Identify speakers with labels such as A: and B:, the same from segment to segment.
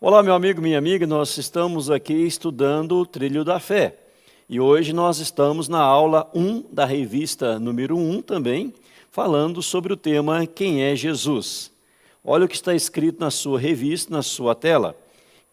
A: Olá, meu amigo, minha amiga, nós estamos aqui estudando o Trilho da Fé. E hoje nós estamos na aula 1 da revista número 1 também, falando sobre o tema Quem é Jesus? Olha o que está escrito na sua revista, na sua tela.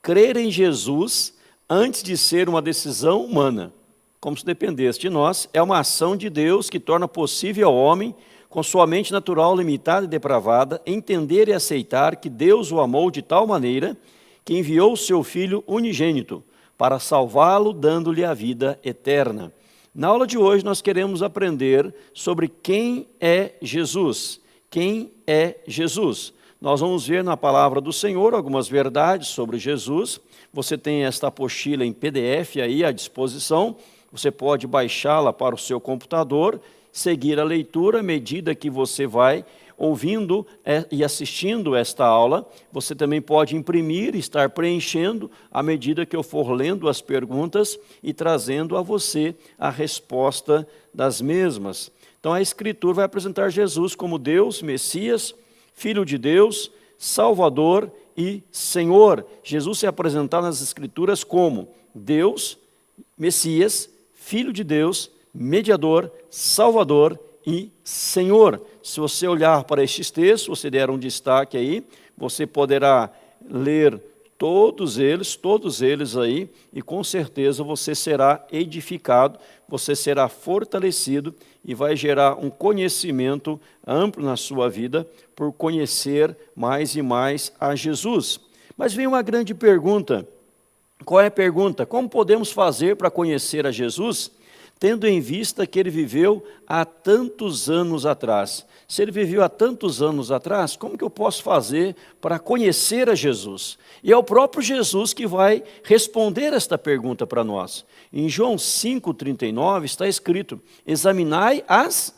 A: Crer em Jesus antes de ser uma decisão humana, como se dependesse de nós, é uma ação de Deus que torna possível ao homem, com sua mente natural limitada e depravada, entender e aceitar que Deus o amou de tal maneira que enviou o seu Filho unigênito para salvá-lo, dando-lhe a vida eterna. Na aula de hoje nós queremos aprender sobre quem é Jesus. Quem é Jesus? Nós vamos ver na palavra do Senhor algumas verdades sobre Jesus. Você tem esta apostila em PDF aí à disposição. Você pode baixá-la para o seu computador, seguir a leitura à medida que você vai ouvindo e assistindo esta aula. Você também pode imprimir e estar preenchendo à medida que eu for lendo as perguntas e trazendo a você a resposta das mesmas. Então a Escritura vai apresentar Jesus como Deus, Messias, Filho de Deus, Salvador e Senhor. Jesus é apresentado nas Escrituras como Deus, Messias, Filho de Deus, Mediador, Salvador e Senhor. Se você olhar para estes textos, você der um destaque aí, você poderá ler todos eles aí, e com certeza você será edificado, você será fortalecido e vai gerar um conhecimento amplo na sua vida por conhecer mais e mais a Jesus. Mas vem uma grande pergunta. Qual é a pergunta? Como podemos fazer para conhecer a Jesus, tendo em vista que ele viveu há tantos anos atrás? Se ele viveu há tantos anos atrás, como que eu posso fazer para conhecer a Jesus? E é o próprio Jesus que vai responder esta pergunta para nós. Em João 5,39 está escrito: examinai as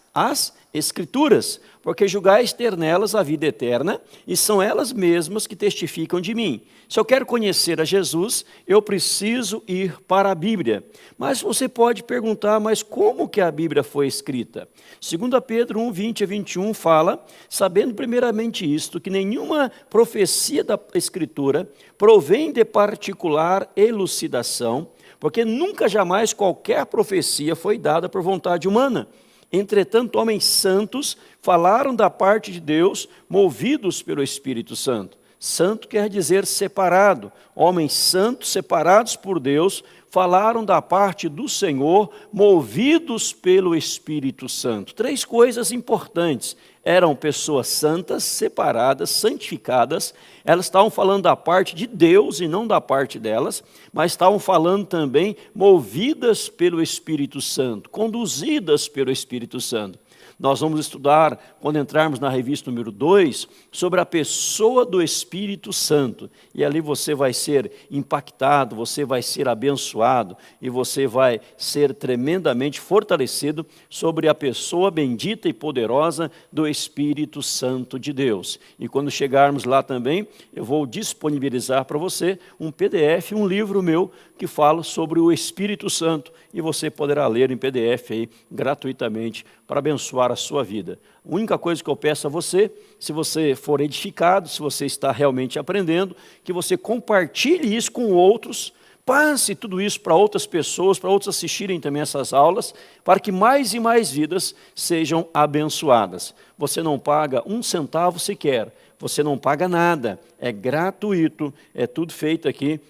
A: Escrituras, porque julgais ter nelas a vida eterna, e são elas mesmas que testificam de mim. Se eu quero conhecer a Jesus, eu preciso ir para a Bíblia. Mas você pode perguntar, mas como que a Bíblia foi escrita? 2 Pedro 1, 20 a 21 fala: sabendo primeiramente isto, que nenhuma profecia da Escritura provém de particular elucidação, porque nunca jamais qualquer profecia foi dada por vontade humana. Entretanto, homens santos falaram da parte de Deus, movidos pelo Espírito Santo. Santo quer dizer separado. Homens santos, separados por Deus, falaram da parte do Senhor, movidos pelo Espírito Santo. Três coisas importantes. Eram pessoas santas, separadas, santificadas. Elas estavam falando da parte de Deus e não da parte delas, mas estavam falando também movidas pelo Espírito Santo, conduzidas pelo Espírito Santo. Nós vamos estudar, quando entrarmos na revista número 2, sobre a pessoa do Espírito Santo. E ali você vai ser impactado, você vai ser abençoado e você vai ser tremendamente fortalecido sobre a pessoa bendita e poderosa do Espírito Santo de Deus. E quando chegarmos lá também, eu vou disponibilizar para você um PDF, um livro meu, que fala sobre o Espírito Santo, e você poderá ler em PDF aí, gratuitamente, para abençoar a sua vida. A única coisa que eu peço a você, se você for edificado, se você está realmente aprendendo, que você compartilhe isso com outros, passe tudo isso para outras pessoas, para outros assistirem também essas aulas, para que mais e mais vidas sejam abençoadas. Você não paga um centavo sequer, você não paga nada, é gratuito, é tudo feito aqui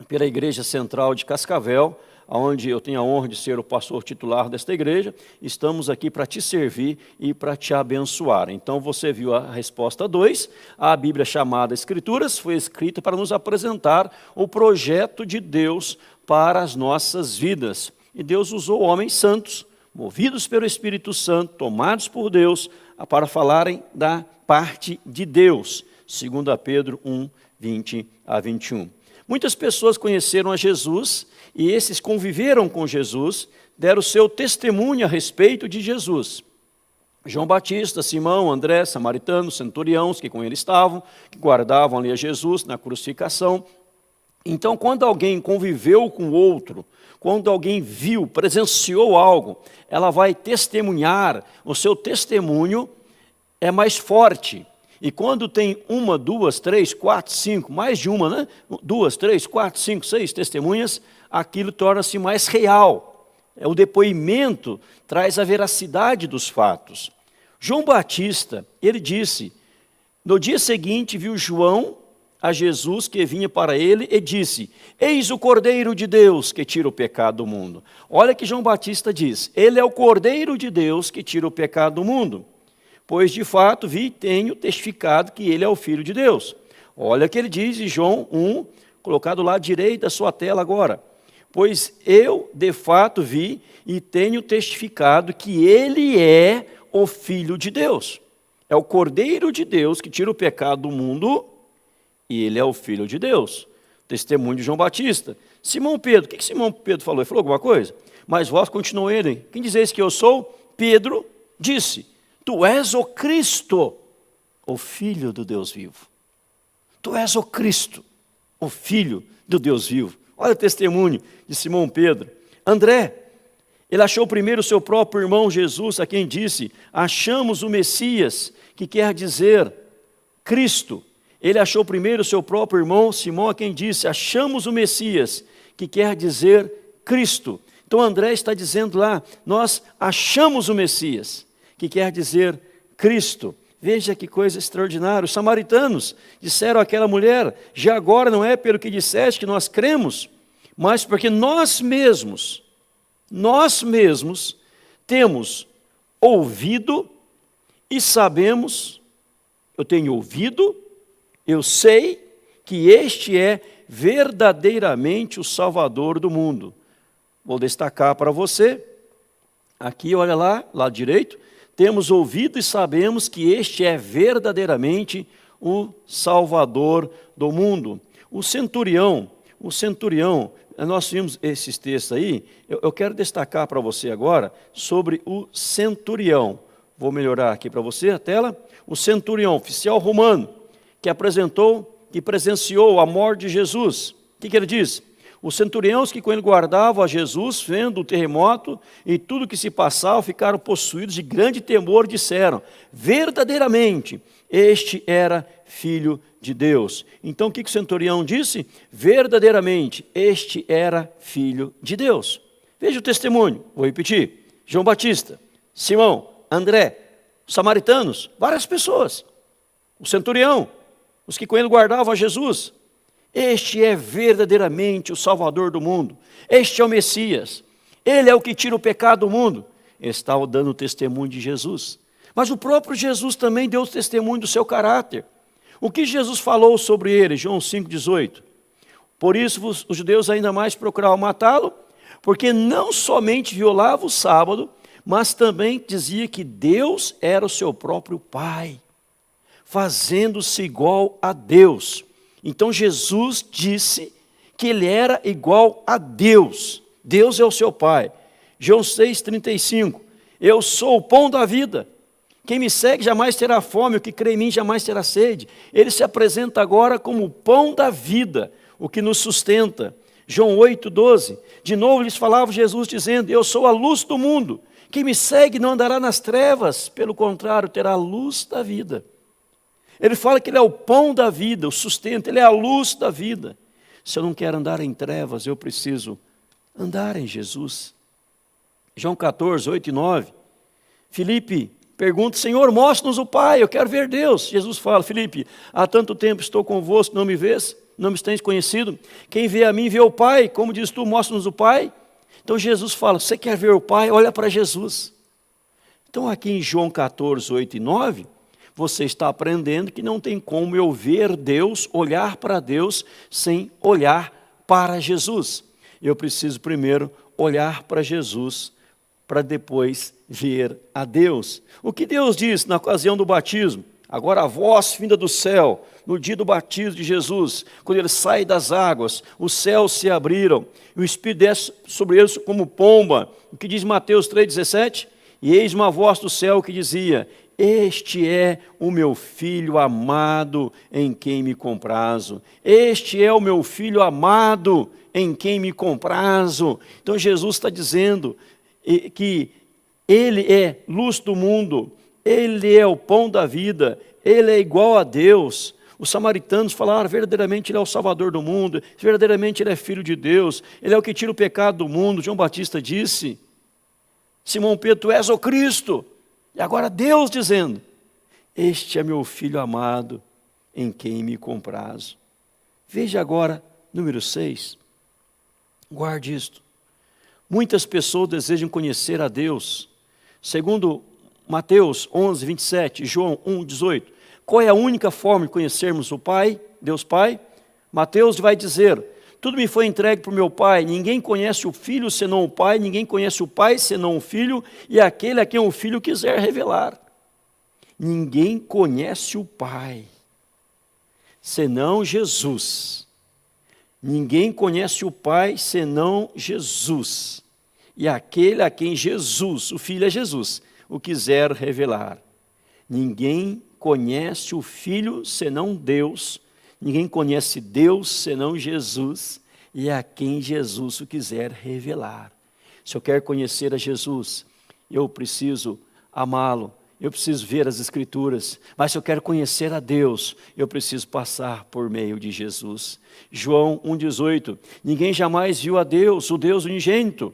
A: pela Igreja Central de Cascavel, onde eu tenho a honra de ser o pastor titular desta igreja. Estamos aqui para te servir e para te abençoar. Então você viu a resposta 2, a Bíblia chamada Escrituras foi escrita para nos apresentar o projeto de Deus para as nossas vidas. E Deus usou homens santos, movidos pelo Espírito Santo, tomados por Deus, para falarem da parte de Deus. 2 Pedro 1, 20 a 21. Muitas pessoas conheceram a Jesus e esses conviveram com Jesus, deram o seu testemunho a respeito de Jesus. João Batista, Simão, André, samaritanos, centuriões que com ele estavam, que guardavam ali a Jesus na crucificação. Então, quando alguém conviveu com o outro, quando alguém viu, presenciou algo, ela vai testemunhar, o seu testemunho é mais forte. E quando tem uma, duas, três, quatro, cinco, mais de uma, né? 2, 3, 4, 5, 6 testemunhas, aquilo torna-se mais real. O depoimento traz a veracidade dos fatos. João Batista, ele disse, no dia seguinte viu João a Jesus que vinha para ele e disse, eis o Cordeiro de Deus que tira o pecado do mundo. Olha que João Batista diz, ele é o Cordeiro de Deus que tira o pecado do mundo. Pois de fato vi e tenho testificado que ele é o Filho de Deus. Olha o que ele diz em João 1, colocado lá à direita da sua tela agora. Pois eu de fato vi e tenho testificado que ele é o Filho de Deus. É o Cordeiro de Deus que tira o pecado do mundo e ele é o Filho de Deus. Testemunho de João Batista. Simão Pedro, o que Simão Pedro falou? Ele falou alguma coisa? Mas vós, continuou ele, quem dizeis que eu sou? Pedro disse, tu és o Cristo, o Filho do Deus vivo. Tu és o Cristo, o Filho do Deus vivo. Olha o testemunho de Simão Pedro. André, ele achou primeiro o seu próprio irmão Jesus, a quem disse, achamos o Messias, que quer dizer Cristo. Ele achou primeiro o seu próprio irmão Simão, a quem disse, achamos o Messias, que quer dizer Cristo. Então André está dizendo lá, nós achamos o Messias, que quer dizer Cristo. Veja que coisa extraordinária. Os samaritanos disseram àquela mulher, já agora não é pelo que disseste que nós cremos, mas porque nós mesmos temos ouvido e sabemos, eu tenho ouvido, eu sei que este é verdadeiramente o Salvador do mundo. Vou destacar para você, aqui olha lá, lado direito, temos ouvido e sabemos que este é verdadeiramente o Salvador do mundo. O centurião, nós vimos esses textos aí, eu quero destacar para você agora sobre o centurião. Vou melhorar aqui para você a tela. O centurião, oficial romano, que presenciou a morte de Jesus. O que ele diz? Os centuriões que com ele guardavam a Jesus, vendo o terremoto e tudo que se passava, ficaram possuídos de grande temor, disseram, verdadeiramente, este era Filho de Deus. Então o que o centurião disse? Verdadeiramente, este era Filho de Deus. Veja o testemunho, vou repetir. João Batista, Simão, André, os samaritanos, várias pessoas. O centurião, os que com ele guardavam a Jesus. Este é verdadeiramente o Salvador do mundo. Este é o Messias. Ele é o que tira o pecado do mundo. Estava dando o testemunho de Jesus. Mas o próprio Jesus também deu o testemunho do seu caráter. O que Jesus falou sobre ele? João 5,18. Por isso os judeus ainda mais procuravam matá-lo, porque não somente violava o sábado, mas também dizia que Deus era o seu próprio Pai, fazendo-se igual a Deus. Então Jesus disse que ele era igual a Deus. Deus é o seu Pai. João 6,35. Eu sou o pão da vida. Quem me segue jamais terá fome, o que crê em mim jamais terá sede. Ele se apresenta agora como o pão da vida, o que nos sustenta. João 8,12. De novo lhes falava Jesus dizendo, eu sou a luz do mundo. Quem me segue não andará nas trevas, pelo contrário, terá a luz da vida. Ele fala que ele é o pão da vida, o sustento, ele é a luz da vida. Se eu não quero andar em trevas, eu preciso andar em Jesus. João 14, 8 e 9. Filipe pergunta, Senhor, mostra-nos o Pai, eu quero ver Deus. Jesus fala, Filipe, há tanto tempo estou convosco, não me vês, não me tens conhecido. Quem vê a mim vê o Pai, como diz tu, mostra-nos o Pai. Então Jesus fala, você quer ver o Pai? Olha para Jesus. Então aqui em João 14, 8 e 9, você está aprendendo que não tem como eu ver Deus, olhar para Deus, sem olhar para Jesus. Eu preciso primeiro olhar para Jesus, para depois ver a Deus. O que Deus diz na ocasião do batismo? Agora a voz vinda do céu, no dia do batismo de Jesus, quando ele sai das águas, os céus se abriram, e o Espírito desce sobre eles como pomba. O que diz Mateus 3,17? E eis uma voz do céu que dizia, este é o meu filho amado em quem me comprazo. Este é o meu filho amado em quem me comprazo. Então Jesus está dizendo que ele é luz do mundo, Ele é o pão da vida, Ele é igual a Deus. Os samaritanos falaram, verdadeiramente Ele é o Salvador do mundo, verdadeiramente Ele é Filho de Deus, Ele é o que tira o pecado do mundo. João Batista disse, Simão Pedro, tu és o Cristo. E agora Deus dizendo, este é meu Filho amado, em quem me comprazo. Veja agora, número 6, guarde isto. Muitas pessoas desejam conhecer a Deus. Segundo Mateus 11, 27, João 1, 18. Qual é a única forma de conhecermos o Pai, Deus Pai? Mateus vai dizer, tudo me foi entregue por meu Pai, ninguém conhece o Filho senão o Pai, ninguém conhece o Pai senão o Filho, e aquele a quem o Filho quiser revelar. Ninguém conhece o Pai senão Jesus. Ninguém conhece o Pai senão Jesus. E aquele a quem Jesus, o Filho é Jesus, o quiser revelar. Ninguém conhece o Filho senão Deus. Ninguém conhece Deus senão Jesus. E a quem Jesus o quiser revelar. Se eu quero conhecer a Jesus, eu preciso amá-lo. Eu preciso ver as Escrituras, mas se eu quero conhecer a Deus, eu preciso passar por meio de Jesus. João 1,18, ninguém jamais viu a Deus, o Deus unigênito,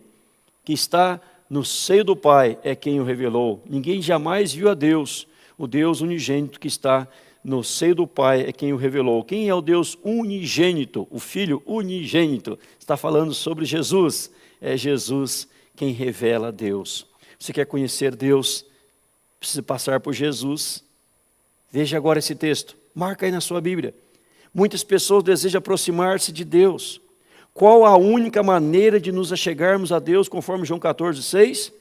A: que está no seio do Pai, é quem o revelou. Ninguém jamais viu a Deus, o Deus unigênito que está no seio do Pai, é quem o revelou. Quem é o Deus unigênito, o Filho unigênito? Está falando sobre Jesus, é Jesus quem revela a Deus. Você quer conhecer Deus? Precisa passar por Jesus. Veja agora esse texto, marca aí na sua Bíblia. Muitas pessoas desejam aproximar-se de Deus. Qual a única maneira de nos achegarmos a Deus, conforme João 14, 6?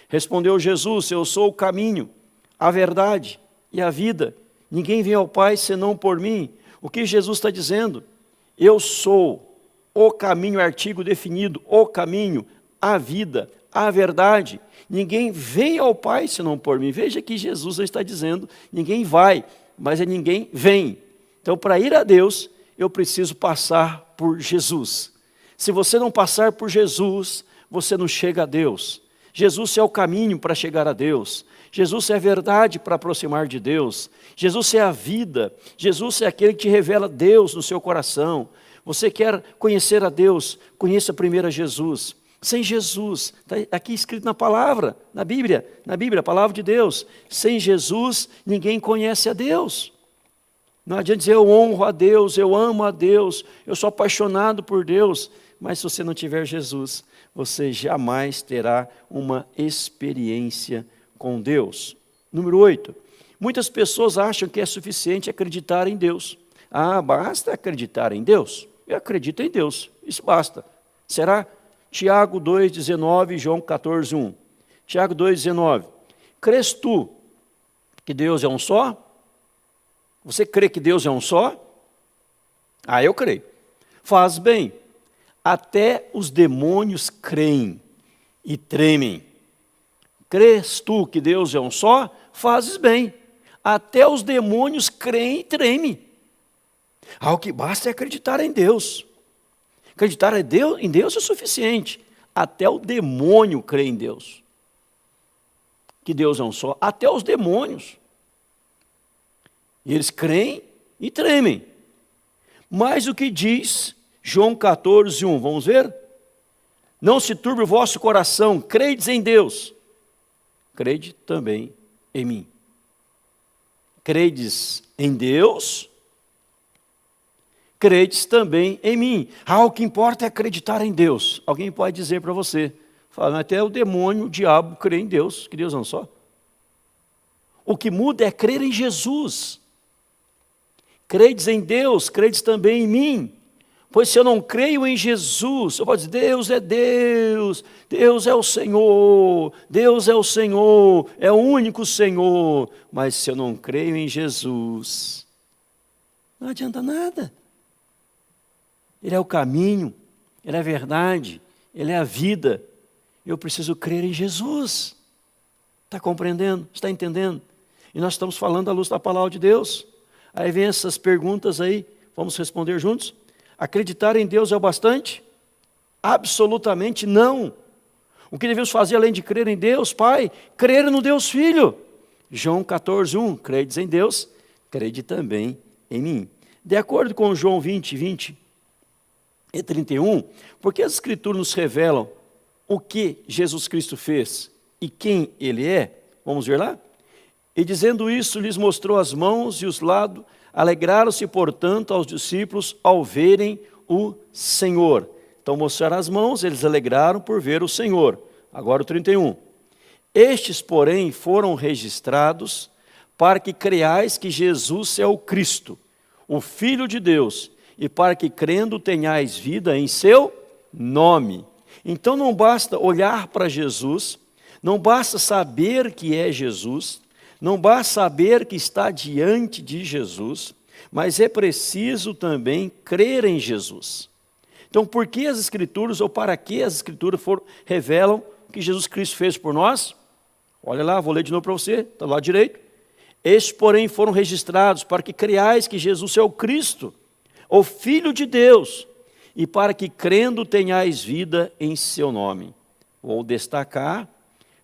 A: Respondeu Jesus, eu sou o caminho, a verdade e a vida. Ninguém vem ao Pai senão por mim. O que Jesus está dizendo? Eu sou o caminho, artigo definido, o caminho, a vida, a verdade. Ninguém vem ao Pai senão por mim. Veja que Jesus está dizendo, ninguém vai, mas ninguém vem. Então, para ir a Deus, eu preciso passar por Jesus. Se você não passar por Jesus, você não chega a Deus. Jesus é o caminho para chegar a Deus. Jesus é a verdade para aproximar de Deus. Jesus é a vida. Jesus é aquele que te revela Deus no seu coração. Você quer conhecer a Deus? Conheça primeiro a Jesus. Sem Jesus, está aqui escrito na palavra, na Bíblia, a palavra de Deus. Sem Jesus, ninguém conhece a Deus. Não adianta dizer, eu honro a Deus, eu amo a Deus, eu sou apaixonado por Deus. Mas se você não tiver Jesus, você jamais terá uma experiência com Deus. Número 8. Muitas pessoas acham que é suficiente acreditar em Deus. Ah, basta acreditar em Deus? Eu acredito em Deus, isso basta. Será? Tiago 2,19 e João 14,1. Tiago 2,19. Crês tu que Deus é um só? Você crê que Deus é um só? Ah, eu creio. Faz bem. Até os demônios creem e tremem. Crês tu que Deus é um só? Fazes bem. Até os demônios creem e tremem. Ah, o que basta é acreditar em Deus. Acreditar em Deus é suficiente. Até o demônio crê em Deus. Que Deus é um só. Até os demônios. E eles creem e tremem. Mas o que diz João 14, 1? Vamos ver? Não se turbe o vosso coração. Credes em Deus. Crede também em mim. Credes em Deus, credes também em mim. Ah, o que importa é acreditar em Deus. Alguém pode dizer para você, fala, até o demônio, o diabo crê em Deus, que Deus não só. O que muda é crer em Jesus. Credes em Deus, credes também em mim. Pois se eu não creio em Jesus, eu posso dizer, Deus é Deus, Deus é o Senhor, Deus é o Senhor, é o único Senhor. Mas se eu não creio em Jesus, não adianta nada. Ele é o caminho, Ele é a verdade, Ele é a vida. Eu preciso crer em Jesus. Está compreendendo? Está entendendo? E nós estamos falando à luz da palavra de Deus. Aí vem essas perguntas aí, vamos responder juntos? Acreditar em Deus é o bastante? Absolutamente não. O que devemos fazer além de crer em Deus, Pai? Crer no Deus Filho. João 14:1, credes em Deus, crede também em mim. De acordo com João 20 e 31, porque as Escrituras nos revelam o que Jesus Cristo fez e quem Ele é, vamos ver lá? E dizendo isso, lhes mostrou as mãos e os lados, alegraram-se, portanto, aos discípulos ao verem o Senhor. Então mostraram as mãos, eles alegraram por ver o Senhor. Agora o 31. Estes, porém, foram registrados para que creiais que Jesus é o Cristo, o Filho de Deus, e para que crendo tenhais vida em seu nome. Então não basta olhar para Jesus, não basta saber que é Jesus, não basta saber que está diante de Jesus, mas é preciso também crer em Jesus. Então, por que as Escrituras, ou para que as Escrituras revelam o que Jesus Cristo fez por nós? Olha lá, vou ler de novo para você, está do lado direito. Estes, porém, foram registrados para que creiais que Jesus é o Cristo, o Filho de Deus, e para que crendo tenhais vida em seu nome. Vou destacar,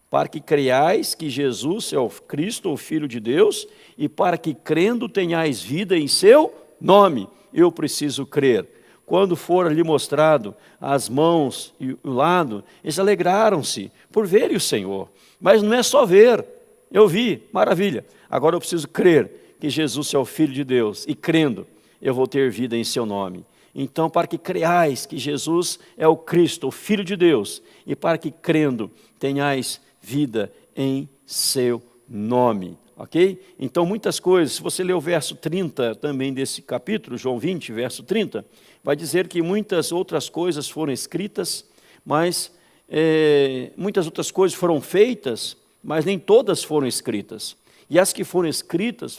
A: para que creiais que Jesus é o Cristo, o Filho de Deus, e para que crendo tenhais vida em seu nome. Eu preciso crer. Quando for ali mostrado as mãos e o lado, eles alegraram-se por verem o Senhor. Mas não é só ver, eu vi, maravilha. Agora eu preciso crer que Jesus é o Filho de Deus, e crendo, eu vou ter vida em seu nome. Então, para que creiais que Jesus é o Cristo, o Filho de Deus, e para que crendo tenhais vida em seu nome, ok? Então, muitas coisas, se você ler o verso 30 também desse capítulo, João 20, verso 30, vai dizer que muitas outras coisas foram escritas, mas muitas outras coisas foram feitas, mas nem todas foram escritas. E as que foram escritas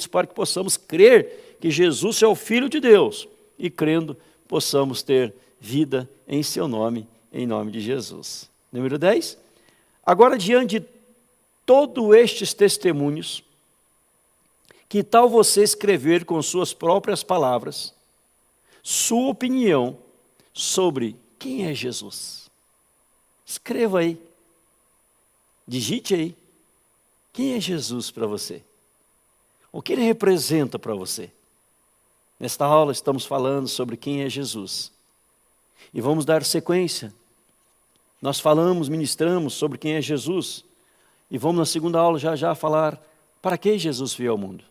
A: para que possamos crer que Jesus é o Filho de Deus, e crendo, possamos ter vida em seu nome, em nome de Jesus. Número 10. Agora, diante de todos estes testemunhos, que tal você escrever com suas próprias palavras sua opinião sobre quem é Jesus? Escreva aí, digite aí, quem é Jesus para você? O que ele representa para você? Nesta aula estamos falando sobre quem é Jesus. E vamos dar sequência. Nós falamos, ministramos sobre quem é Jesus. E vamos na segunda aula já falar para que Jesus veio ao mundo.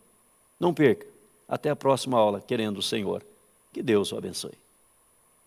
A: Não perca. Até a próxima aula, querendo o Senhor. Que Deus o abençoe.